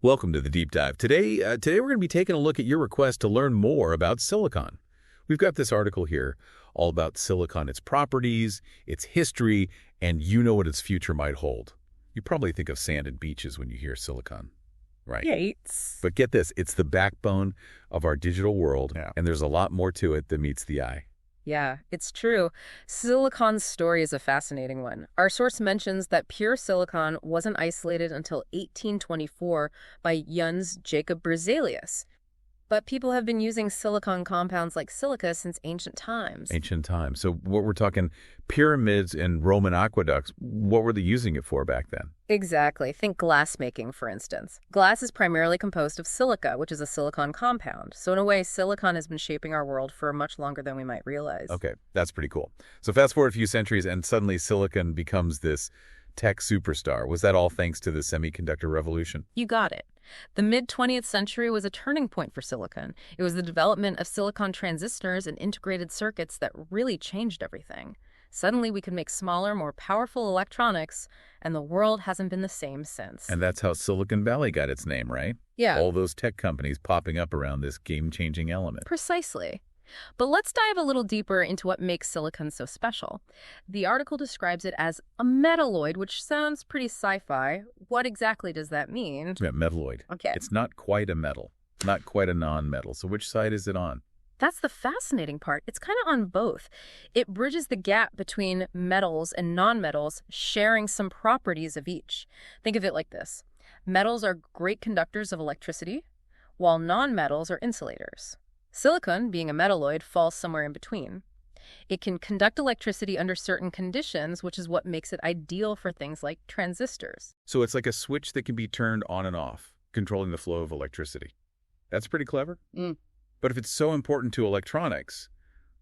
Welcome to the Deep Dive. Today we're going to be taking a look at your request to learn more about silicon. We've got this article here all about silicon, its properties, its history, and you know what its future might hold. You probably think of sand and beaches when you hear silicon, right? Yates. But get this, it's the backbone of our digital world, and there's a lot more to it than meets the eye. Yeah, it's true. Silicon's story is a fascinating one. Our source mentions that pure silicon wasn't isolated until 1824 by Jöns Jacob Berzelius. But people have been using silicon compounds like silica since ancient times. Ancient times. So what we're talking, pyramids and Roman aqueducts, what were they using it for back then? Exactly. Think glass making, for instance. Glass is primarily composed of silica, which is a silicon compound. So in a way, silicon has been shaping our world for much longer than we might realize. Okay, that's pretty cool. So fast forward a few centuries and suddenly silicon becomes this tech superstar. Was that all thanks to the semiconductor revolution? You got it. The mid-20th century was a turning point for silicon. It was the development of silicon transistors and integrated circuits that really changed everything. Suddenly, we could make smaller, more powerful electronics, and the world hasn't been the same since. And that's how Silicon Valley got its name, right? Yeah. All those tech companies popping up around this game-changing element. Precisely. But let's dive a little deeper into what makes silicon so special. The article describes it as a metalloid, which sounds pretty sci-fi. What exactly does that mean? Yeah, metalloid. Okay. It's not quite a metal, not quite a non-metal. So which side is it on? That's the fascinating part. It's kind of on both. It bridges the gap between metals and nonmetals, sharing some properties of each. Think of it like this. Metals are great conductors of electricity, while nonmetals are insulators. Silicon, being a metalloid, falls somewhere in between. It can conduct electricity under certain conditions, which is what makes it ideal for things like transistors. So it's like a switch that can be turned on and off, controlling the flow of electricity. That's pretty clever. But if it's so important to electronics,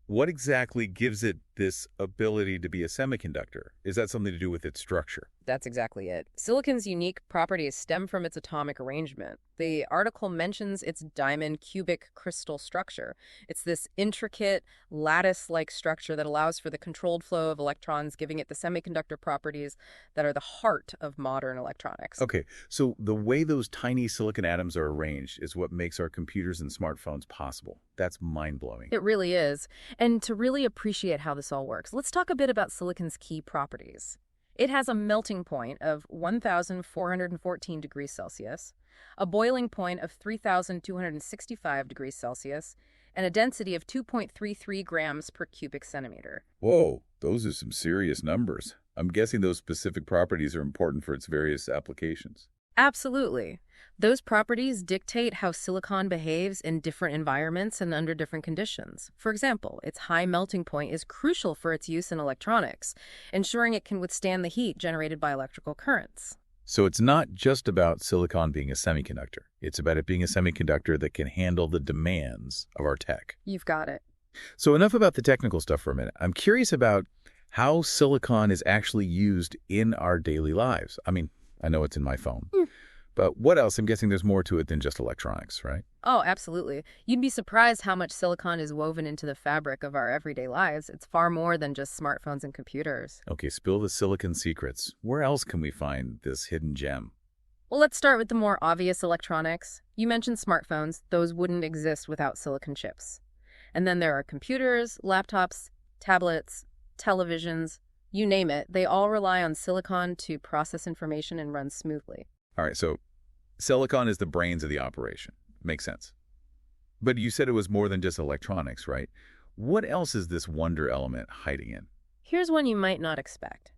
what exactly gives it this ability to be a semiconductor? Is that something to do with its structure? That's exactly it. Silicon's unique properties stem from its atomic arrangement. The article mentions its diamond cubic crystal structure. It's this intricate, lattice-like structure that allows for the controlled flow of electrons, giving it the semiconductor properties that are the heart of modern electronics. Okay, so the way those tiny silicon atoms are arranged is what makes our computers and smartphones possible. That's mind-blowing. It really is. And to really appreciate how this all works, let's talk a bit about silicon's key properties. It has a melting point of 1,414 degrees Celsius, a boiling point of 3,265 degrees Celsius, and a density of 2.33 grams per cubic centimeter. Whoa, those are some serious numbers. I'm guessing those specific properties are important for its various applications. Absolutely. Those properties dictate how silicon behaves in different environments and under different conditions. For example, its high melting point is crucial for its use in electronics, ensuring it can withstand the heat generated by electrical currents. So it's not just about silicon being a semiconductor. It's about it being a semiconductor that can handle the demands of our tech. You've got it. So enough about the technical stuff for a minute. I'm curious about how silicon is actually used in our daily lives. I mean, I know it's in my phone. But what else? I'm guessing there's more to it than just electronics, right? Oh, absolutely. You'd be surprised how much silicon is woven into the fabric of our everyday lives. It's far more than just smartphones and computers. Okay, spill the silicon secrets. Where else can we find this hidden gem? Well, let's start with the more obvious electronics. You mentioned smartphones. Those wouldn't exist without silicon chips. And then there are computers, laptops, tablets, televisions, you name it. They all rely on silicon to process information and run smoothly. All right, so silicon is the brains of the operation. Makes sense. But you said it was more than just electronics, right? What else is this wonder element hiding in? Here's one you might not expect.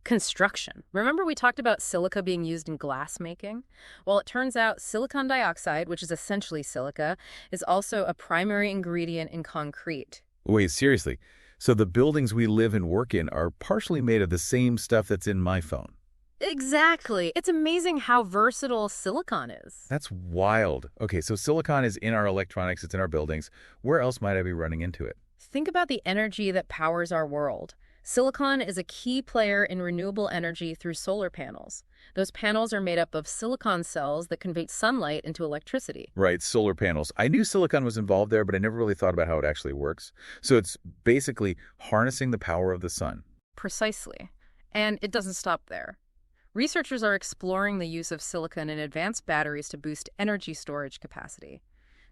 Construction. Remember we talked about silica being used in glass making? Well, it turns out silicon dioxide, which is essentially silica, is also a primary ingredient in concrete. Wait, seriously? So the buildings we live and work in are partially made of the same stuff that's in my phone? Exactly. It's amazing how versatile silicon is. That's wild. Okay, so silicon is in our electronics, it's in our buildings. Where else might I be running into it? Think about the energy that powers our world. Silicon is a key player in renewable energy through solar panels. Those panels are made up of silicon cells that convert sunlight into electricity. Right, solar panels. I knew silicon was involved there, but I never really thought about how it actually works. So it's basically harnessing the power of the sun. Precisely. And it doesn't stop there. Researchers are exploring the use of silicon in advanced batteries to boost energy storage capacity.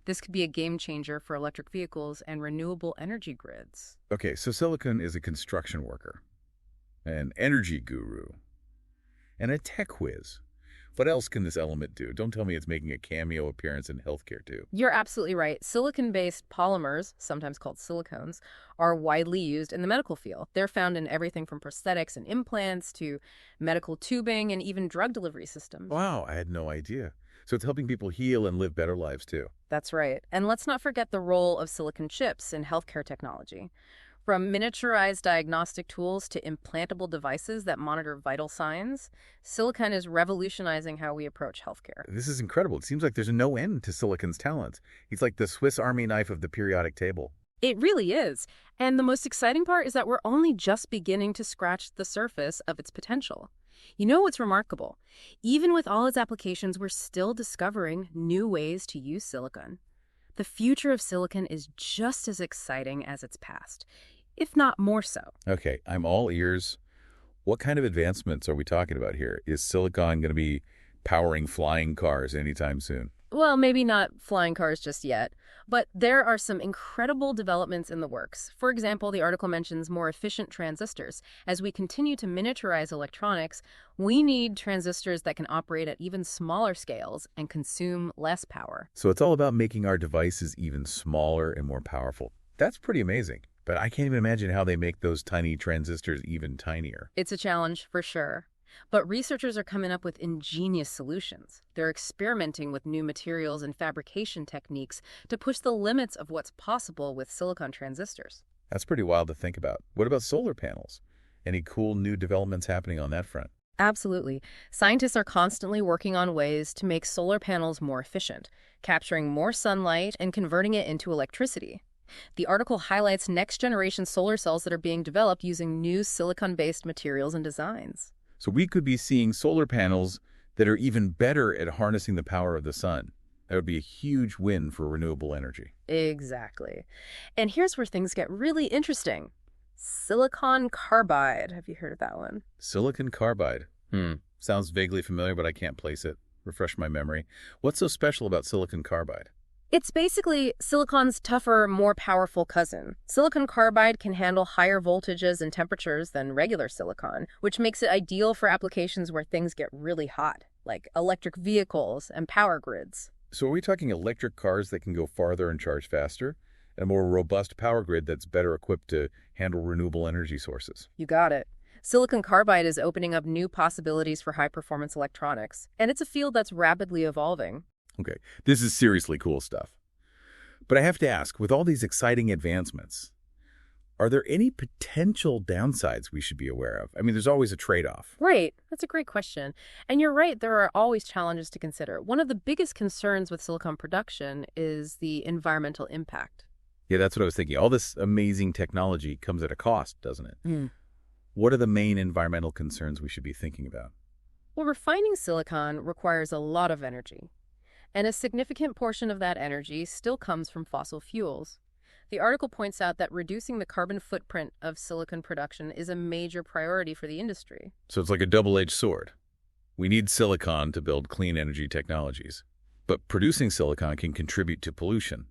This could be a game changer for electric vehicles and renewable energy grids. Okay, so silicon is a construction worker, an energy guru, and a tech whiz. What else can this element do? Don't tell me it's making a cameo appearance in healthcare, too. You're absolutely right. Silicon-based polymers, sometimes called silicones, are widely used in the medical field. They're found in everything from prosthetics and implants to medical tubing and even drug delivery systems. Wow, I had no idea. So it's helping people heal and live better lives, too. That's right. And let's not forget the role of silicon chips in healthcare technology. From miniaturized diagnostic tools to implantable devices that monitor vital signs, silicon is revolutionizing how we approach healthcare. This is incredible. It seems like there's no end to silicon's talents. He's like the Swiss Army knife of the periodic table. It really is. And the most exciting part is that we're only just beginning to scratch the surface of its potential. You know what's remarkable? Even with all its applications, we're still discovering new ways to use silicon. The future of silicon is just as exciting as its past, if not more so. Okay, I'm all ears. What kind of advancements are we talking about here? Is silicon going to be powering flying cars anytime soon? Well, maybe not flying cars just yet, but there are some incredible developments in the works. For example, the article mentions more efficient transistors. As we continue to miniaturize electronics, we need transistors that can operate at even smaller scales and consume less power. So it's all about making our devices even smaller and more powerful. That's pretty amazing. But I can't even imagine how they make those tiny transistors even tinier. It's a challenge, for sure. But researchers are coming up with ingenious solutions. They're experimenting with new materials and fabrication techniques to push the limits of what's possible with silicon transistors. That's pretty wild to think about. What about solar panels? Any cool new developments happening on that front? Absolutely. Scientists are constantly working on ways to make solar panels more efficient, capturing more sunlight and converting it into electricity. The article highlights next-generation solar cells that are being developed using new silicon-based materials and designs. So we could be seeing solar panels that are even better at harnessing the power of the sun. That would be a huge win for renewable energy. Exactly. And here's where things get really interesting. Silicon carbide. Have you heard of that one? Silicon carbide. Sounds vaguely familiar, but I can't place it. Refresh my memory. What's so special about silicon carbide? It's basically silicon's tougher, more powerful cousin. Silicon carbide can handle higher voltages and temperatures than regular silicon, which makes it ideal for applications where things get really hot, like electric vehicles and power grids. So are we talking electric cars that can go farther and charge faster? And a more robust power grid that's better equipped to handle renewable energy sources? You got it. Silicon carbide is opening up new possibilities for high-performance electronics, and it's a field that's rapidly evolving. Okay, this is seriously cool stuff. But I have to ask, with all these exciting advancements, are there any potential downsides we should be aware of? I mean, there's always a trade-off. Right. That's a great question. And you're right, there are always challenges to consider. One of the biggest concerns with silicon production is the environmental impact. Yeah, that's what I was thinking. All this amazing technology comes at a cost, doesn't it? What are the main environmental concerns we should be thinking about? Well, refining silicon requires a lot of energy. And a significant portion of that energy still comes from fossil fuels. The article points out that reducing the carbon footprint of silicon production is a major priority for the industry. So it's like a double-edged sword. We need silicon to build clean energy technologies, but producing silicon can contribute to pollution.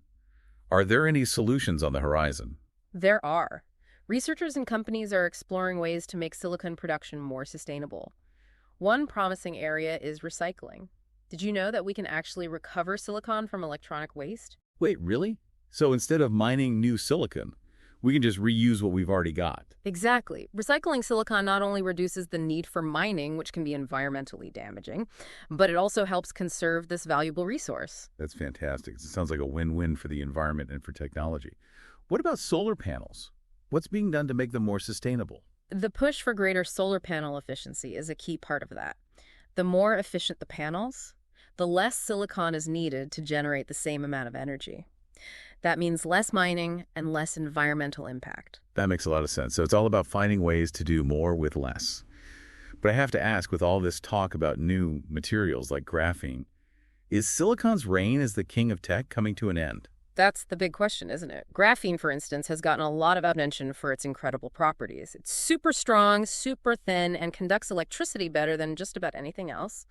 Are there any solutions on the horizon? There are. Researchers and companies are exploring ways to make silicon production more sustainable. One promising area is recycling. Did you know that we can actually recover silicon from electronic waste? Wait, really? So instead of mining new silicon, we can just reuse what we've already got? Exactly. Recycling silicon not only reduces the need for mining, which can be environmentally damaging, but it also helps conserve this valuable resource. That's fantastic. It sounds like a win-win for the environment and for technology. What about solar panels? What's being done to make them more sustainable? The push for greater solar panel efficiency is a key part of that. The more efficient the panels, the less silicon is needed to generate the same amount of energy. That means less mining and less environmental impact. That makes a lot of sense. So it's all about finding ways to do more with less. But I have to ask, with all this talk about new materials like graphene, is silicon's reign as the king of tech coming to an end? That's the big question, isn't it? Graphene, for instance, has gotten a lot of attention for its incredible properties. It's super strong, super thin, and conducts electricity better than just about anything else.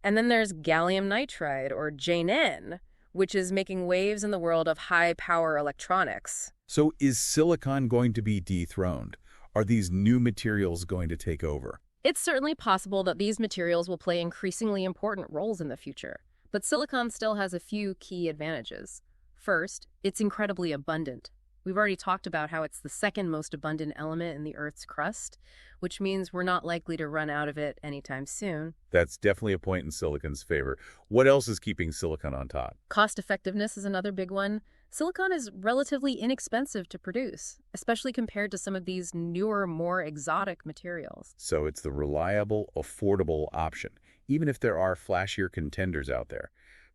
And then there's gallium nitride, or JNN, which is making waves in the world of high-power electronics. So is silicon going to be dethroned? Are these new materials going to take over? It's certainly possible that these materials will play increasingly important roles in the future. But silicon still has a few key advantages. First, it's incredibly abundant. We've already talked about how it's the second most abundant element in the Earth's crust, which means we're not likely to run out of it anytime soon. That's definitely a point in silicon's favor. What else is keeping silicon on top? Cost effectiveness is another big one. Silicon is relatively inexpensive to produce, especially compared to some of these newer, more exotic materials. So it's the reliable, affordable option, even if there are flashier contenders out there.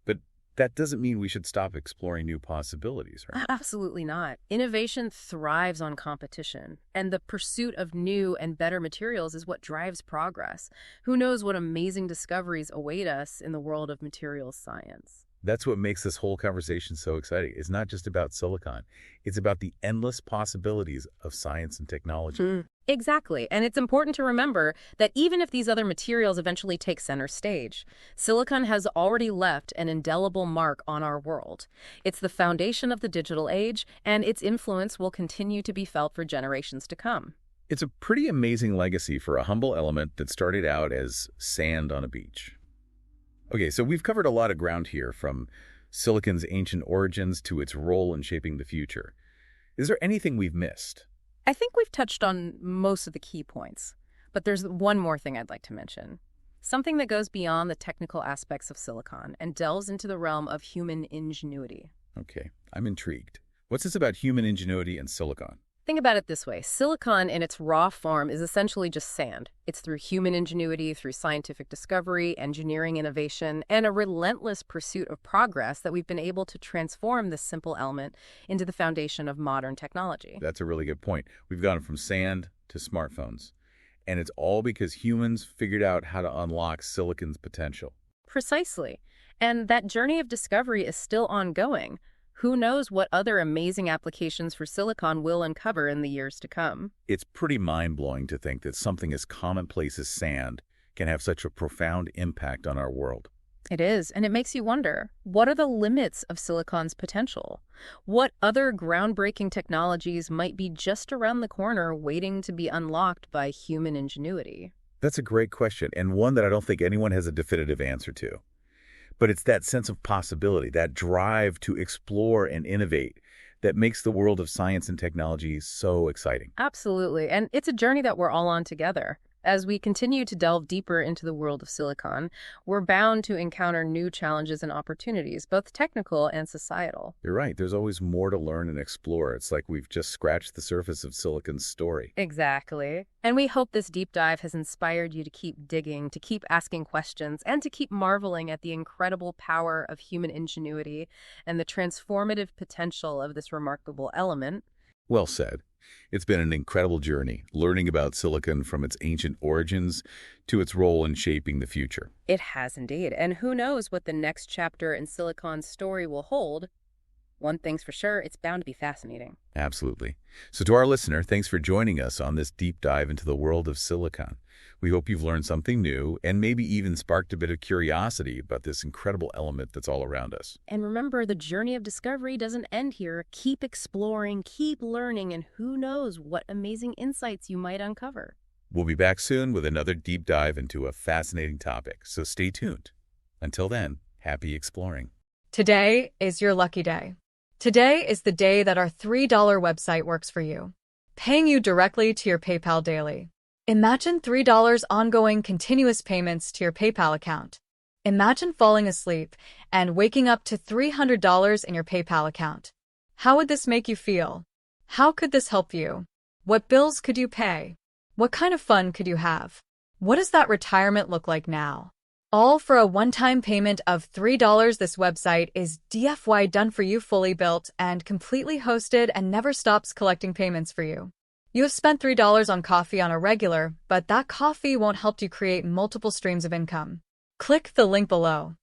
But that doesn't mean we should stop exploring new possibilities, right? Absolutely not. Innovation thrives on competition, and the pursuit of new and better materials is what drives progress. Who knows what amazing discoveries await us in the world of materials science? That's what makes this whole conversation so exciting. It's not just about silicon. It's about the endless possibilities of science and technology. Exactly. And it's important to remember that even if these other materials eventually take center stage, silicon has already left an indelible mark on our world. It's the foundation of the digital age, and its influence will continue to be felt for generations to come. It's a pretty amazing legacy for a humble element that started out as sand on a beach. Okay, so we've covered a lot of ground here, from silicon's ancient origins to its role in shaping the future. Is there anything we've missed? I think we've touched on most of the key points, but there's one more thing I'd like to mention. Something that goes beyond the technical aspects of silicon and delves into the realm of human ingenuity. Okay, I'm intrigued. What's this about human ingenuity and silicon? Think about it this way. Silicon in its raw form is essentially just sand. It's through human ingenuity, through scientific discovery, engineering innovation, and a relentless pursuit of progress that we've been able to transform this simple element into the foundation of modern technology. That's a really good point. We've gone from sand to smartphones. And it's all because humans figured out how to unlock silicon's potential. Precisely. And that journey of discovery is still ongoing. Who knows what other amazing applications for silicon we'll uncover in the years to come. It's pretty mind-blowing to think that something as commonplace as sand can have such a profound impact on our world. It is, and it makes you wonder, what are the limits of silicon's potential? What other groundbreaking technologies might be just around the corner waiting to be unlocked by human ingenuity? That's a great question, and one that I don't think anyone has a definitive answer to. But it's that sense of possibility, that drive to explore and innovate, that makes the world of science and technology so exciting. Absolutely. And it's a journey that we're all on together. As we continue to delve deeper into the world of silicon, we're bound to encounter new challenges and opportunities, both technical and societal. You're right. There's always more to learn and explore. It's like we've just scratched the surface of silicon's story. Exactly. And we hope this deep dive has inspired you to keep digging, to keep asking questions, and to keep marveling at the incredible power of human ingenuity and the transformative potential of this remarkable element. Well said. It's been an incredible journey, learning about silicon from its ancient origins to its role in shaping the future. It has indeed. And who knows what the next chapter in silicon's story will hold. One thing's for sure, it's bound to be fascinating. Absolutely. So to our listener, thanks for joining us on this deep dive into the world of silicon. We hope you've learned something new and maybe even sparked a bit of curiosity about this incredible element that's all around us. And remember, the journey of discovery doesn't end here. Keep exploring, keep learning, and who knows what amazing insights you might uncover. We'll be back soon with another deep dive into a fascinating topic, so stay tuned. Until then, happy exploring. Today is your lucky day. Today is the day that our $3 website works for you, paying you directly to your PayPal daily. Imagine $3 ongoing continuous payments to your PayPal account. Imagine falling asleep and waking up to $300 in your PayPal account. How would this make you feel? How could this help you? What bills could you pay? What kind of fun could you have? What does that retirement look like now? All for a one-time payment of $3. This website is DFY done for you, fully built and completely hosted, and never stops collecting payments for you. You have spent $3 on coffee on a regular, but that coffee won't help you create multiple streams of income. Click the link below.